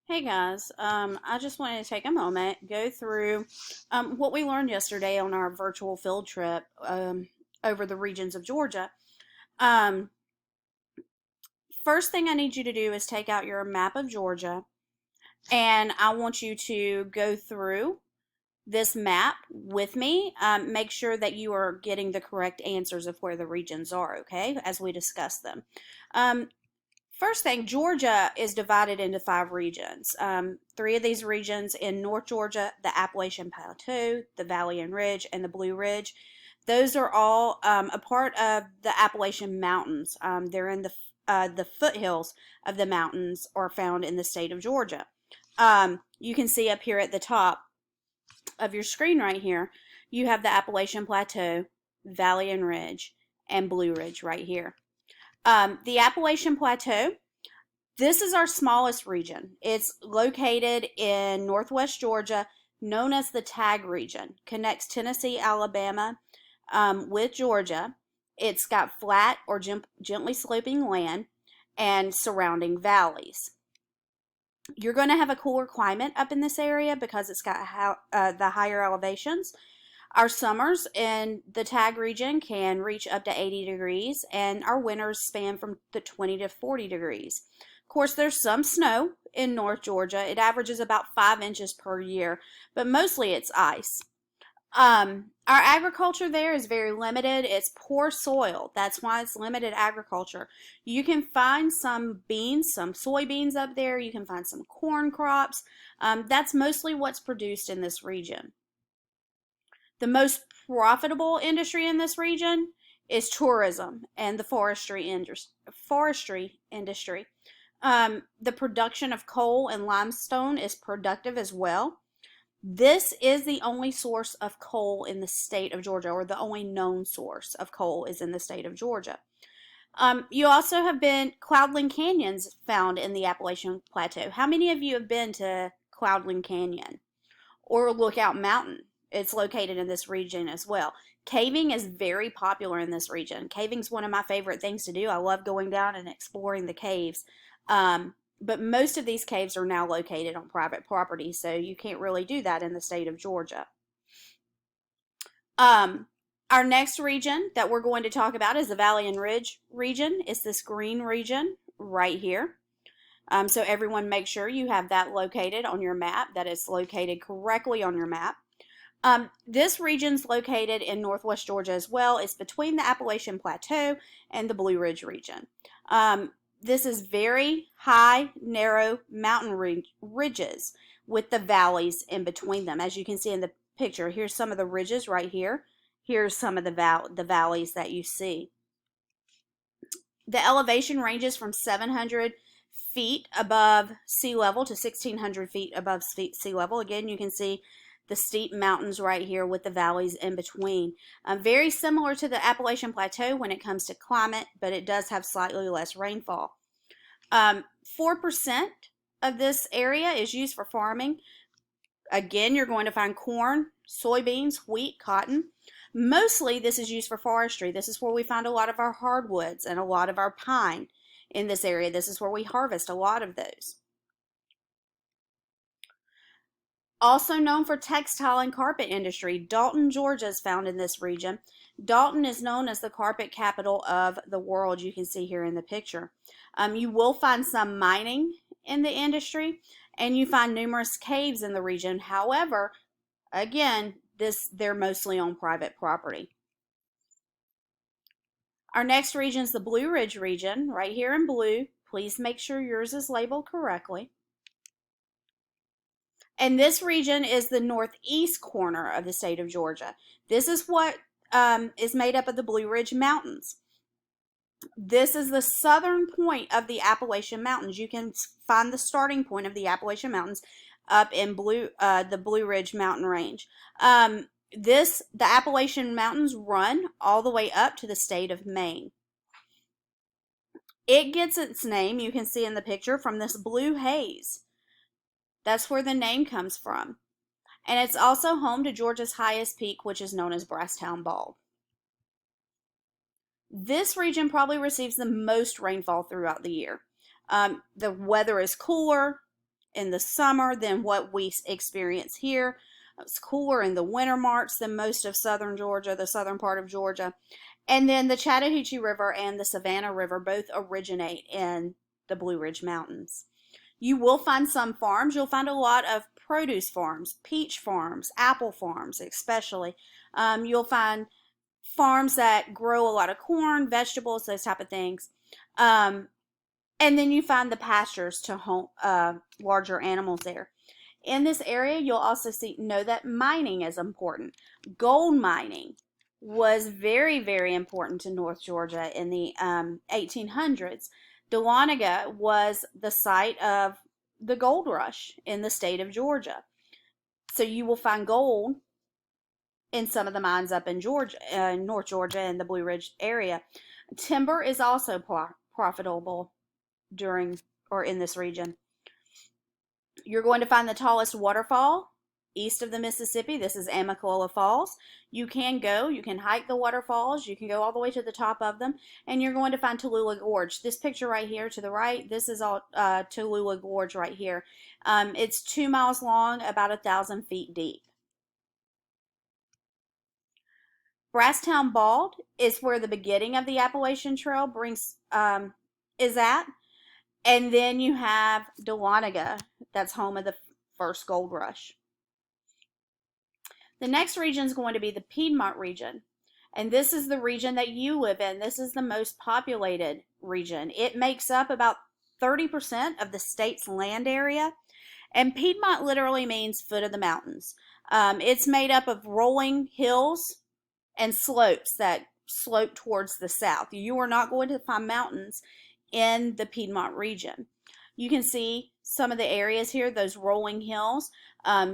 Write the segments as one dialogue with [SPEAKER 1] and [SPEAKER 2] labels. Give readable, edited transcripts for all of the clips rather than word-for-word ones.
[SPEAKER 1] Hey guys, I just wanted to take a moment, go through what we learned yesterday on our virtual field trip over the regions of Georgia. Um, First thing I need you to do is take out your map of Georgia, and I want you to go through this map with me. Make sure that you are getting the correct answers of where the regions are, okay, as we discuss them. Um, First thing, Georgia is divided into five regions. Three of these regions in North Georgia, the Appalachian Plateau, the Valley and Ridge, and the Blue Ridge. Those are all a part of the Appalachian Mountains. They're in the foothills of the mountains are found in the state of Georgia. You can see up here at the top of your screen right here, you have the Appalachian Plateau, Valley and Ridge, and Blue Ridge right here. The Appalachian Plateau, this is our smallest region. It's located in northwest Georgia, known as the Tag region. Connects Tennessee, Alabama with Georgia. It's got flat or gently sloping land and surrounding valleys. You're going to have a cooler climate up in this area because it's got the higher elevations. Our summers in the Tag region can reach up to 80 degrees, and our winters span from the 20 to 40 degrees. Of course, there's some snow in North Georgia. It averages about 5 inches per year, but mostly it's ice. Our agriculture there is very limited. It's poor soil. That's why it's limited agriculture. You can find some beans, some soybeans up there. You can find some corn crops. That's mostly what's produced in this region. The most profitable industry in this region is tourism and the forestry industry. The production of coal and limestone is productive as well. This is the only source of coal in the state of Georgia, or the only known source of coal is in the state of Georgia. You also have been Cloudland Canyons found in the Appalachian Plateau. How many of you have been to Cloudland Canyon or Lookout Mountain? It's located in this region as well. Caving is very popular in this region. Caving is one of my favorite things to do. I love going down and exploring the caves. But most of these caves are now located on private property, so you can't really do that in the state of Georgia. Our next region that we're going to talk about is the Valley and Ridge region. It's this green region right here. So everyone make sure you have that located on your map, that it's located correctly on your map. This region's located in northwest Georgia as well. It's between the Appalachian Plateau and the Blue Ridge region. This is very high, narrow mountain ridges with the valleys in between them. As you can see in the picture, here's some of the ridges right here. Here's some of the valleys that you see. The elevation ranges from 700 feet above sea level to 1,600 feet above sea level. Again, you can see the steep mountains right here with the valleys in between. Very similar to the Appalachian Plateau when it comes to climate, but it does have slightly less rainfall. 4% of this area is used for farming. Again, you're going to find corn, soybeans, wheat, cotton. Mostly this is used for forestry. This is where we find a lot of our hardwoods and a lot of our pine in this area. This is where we harvest a lot of those. Also known for textile and carpet industry, Dalton, Georgia is found in this region. Dalton is known as the carpet capital of the world, you can see here in the picture. You will find some mining in the industry, and you find numerous caves in the region. However, again, they're mostly on private property. Our next region is the Blue Ridge region, right here in blue. Please make sure yours is labeled correctly. And this region is the northeast corner of the state of Georgia. This is what is made up of the Blue Ridge Mountains. This is the southern point of the Appalachian Mountains. You can find the starting point of the Appalachian Mountains up in the Blue Ridge Mountain Range. The Appalachian Mountains run all the way up to the state of Maine. It gets its name, you can see in the picture, from this blue haze. That's where the name comes from. And it's also home to Georgia's highest peak, which is known as Brasstown Bald. This region probably receives the most rainfall throughout the year. The weather is cooler. in the summer than what we experience here. It's cooler in the winter months than most of southern Georgia, the southern part of Georgia. And then the Chattahoochee River and the Savannah River both originate in the Blue Ridge Mountains. You will find some farms. You'll find a lot of produce farms, peach farms, apple farms especially. You'll find farms that grow a lot of corn, vegetables, those type of things. And then you find the pastures to home larger animals there. In this area, you'll also know that mining is important. Gold mining was very, very important to North Georgia in the 1800s. Dahlonega was the site of the gold rush in the state of Georgia. So you will find gold in some of the mines up in Georgia, North Georgia and the Blue Ridge area. Timber is also profitable during or in this region. You're going to find the tallest waterfall east of the Mississippi. This is Amicalola Falls. You can hike the waterfalls. You can go all the way to the top of them, and you're going to find Tallulah Gorge. This picture right here to the right, this is all Tallulah Gorge right here. It's 2 miles long, about 1,000 feet deep. Brasstown Bald is where the beginning of the Appalachian Trail is at. And then you have Dahlonega, that's home of the first gold rush. The next region is going to be the Piedmont region. And this is the region that you live in. This is the most populated region. It makes up about 30% of the state's land area. And Piedmont literally means foot of the mountains. It's made up of rolling hills and slopes that slope towards the south. You are not going to find mountains in the Piedmont region. You can see some of the areas here, those rolling hills.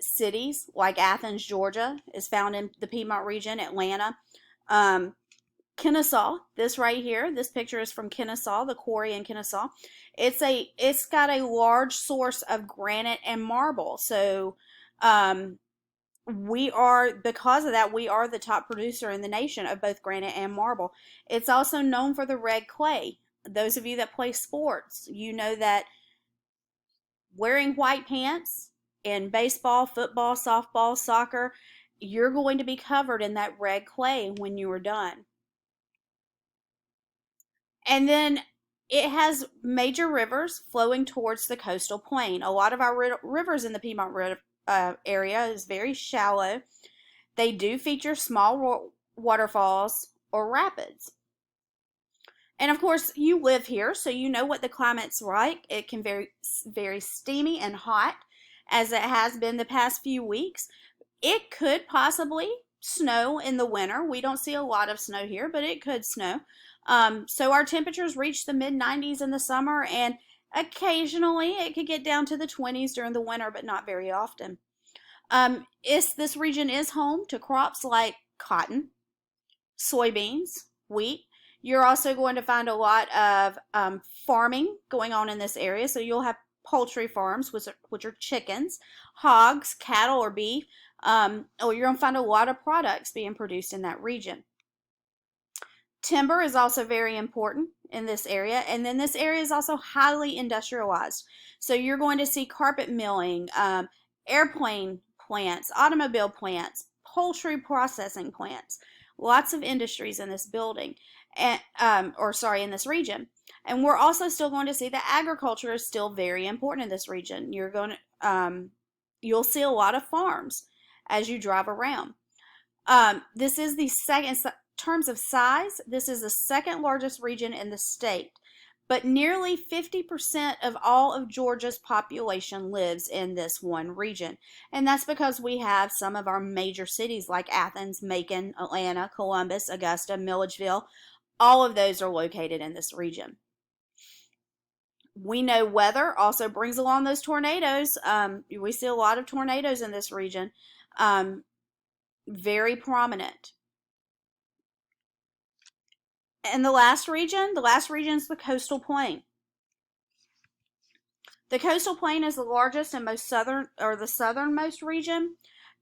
[SPEAKER 1] Cities like Athens, Georgia is found in the Piedmont region, Atlanta. Kennesaw, this right here, this picture is from Kennesaw, the quarry in Kennesaw. It's got a large source of granite and marble. So because of that, we are the top producer in the nation of both granite and marble. It's also known for the red clay. Those of you that play sports, you know that wearing white pants in baseball, football, softball, soccer, you're going to be covered in that red clay when you are done. And then it has major rivers flowing towards the coastal plain. A lot of our rivers in the Piedmont area is very shallow. They do feature small waterfalls or rapids. And of course, you live here, so you know what the climate's like. It can be very steamy and hot, as it has been the past few weeks. It could possibly snow in the winter. We don't see a lot of snow here, but it could snow. So our temperatures reach the mid-90s in the summer, and occasionally it could get down to the 20s during the winter, but not very often. This region is home to crops like cotton, soybeans, wheat. You're also going to find a lot of farming going on in this area. So you'll have poultry farms, which are chickens, hogs, cattle, or beef. Or you're going to find a lot of products being produced in that region. Timber is also very important in this area. And then this area is also highly industrialized. So you're going to see carpet milling, airplane plants, automobile plants, poultry processing plants. Lots of industries in this building. In this region. And we're also still going to see that agriculture is still very important in this region. You'll see a lot of farms as you drive around. This is the second, in terms of size, this is the second largest region in the state. But nearly 50% of all of Georgia's population lives in this one region. And that's because we have some of our major cities like Athens, Macon, Atlanta, Columbus, Augusta, Milledgeville. All of those are located in this region. We know weather also brings along those tornadoes. We see a lot of tornadoes in this region. Very prominent. And the last region is the coastal plain. The coastal plain is the largest and most southern, or the southernmost region.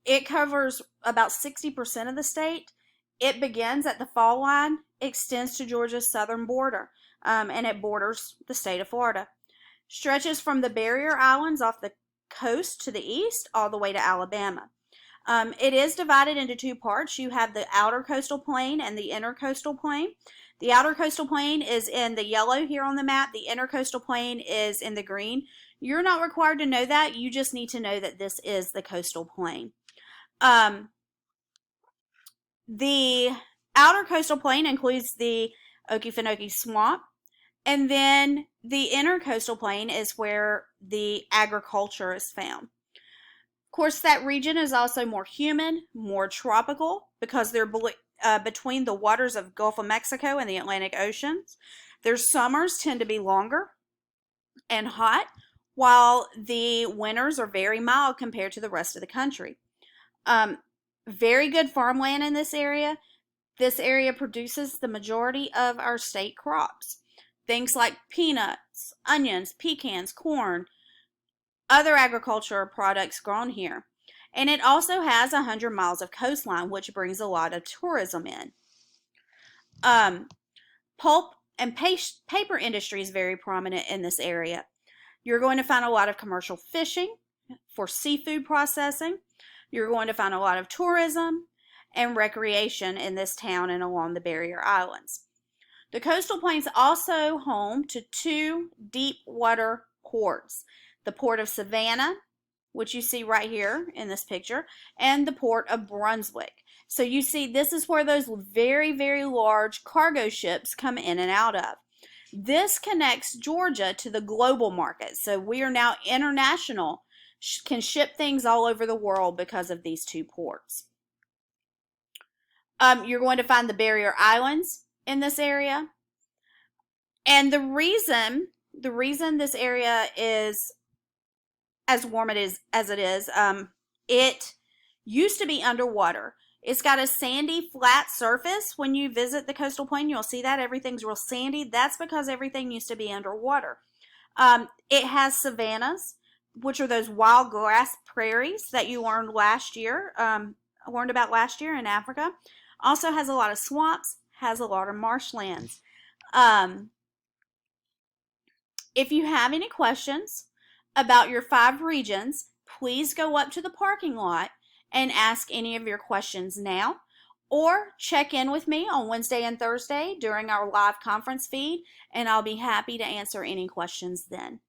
[SPEAKER 1] It covers about 60% of the state. It begins at the fall line, extends to Georgia's southern border, and it borders the state of Florida. Stretches from the barrier islands off the coast to the east all the way to Alabama. It is divided into two parts. You have the outer coastal plain and the inner coastal plain. The outer coastal plain is in the yellow here on the map. The inner coastal plain is in the green. You're not required to know that. You just need to know that this is the coastal plain. The outer coastal plain includes the Okefenokee Swamp, and then the inner coastal plain is where the agriculture is found. Of course, that region is also more humid, more tropical, because they're between the waters of Gulf of Mexico and the Atlantic Oceans. Their summers tend to be longer and hot, while the winters are very mild compared to the rest of the country. Very good farmland in this area. This area produces the majority of our state crops. Things like peanuts, onions, pecans, corn, other agricultural products grown here. And it also has 100 miles of coastline, which brings a lot of tourism in. Pulp and paper industry is very prominent in this area. You're going to find a lot of commercial fishing for seafood processing. You're going to find a lot of tourism and recreation in this town and along the barrier islands. The coastal plains also home to two deep water ports. The port of Savannah, which you see right here in this picture, and the port of Brunswick. So you see, this is where those very, very large cargo ships come in and out of. This connects Georgia to the global market. So we are now international, can ship things all over the world because of these two ports. You're going to find the barrier islands in this area. And the reason this area is as warm as it is, it used to be underwater. It's got a sandy, flat surface. When you visit the coastal plain, you'll see that everything's real sandy. That's because everything used to be underwater. It has savannas, which are those wild grass prairies that you learned about last year in Africa. Also has a lot of swamps, has a lot of marshlands. If you have any questions about your 5 regions, please go up to the parking lot and ask any of your questions now, or check in with me on Wednesday and Thursday during our live conference feed, and I'll be happy to answer any questions then.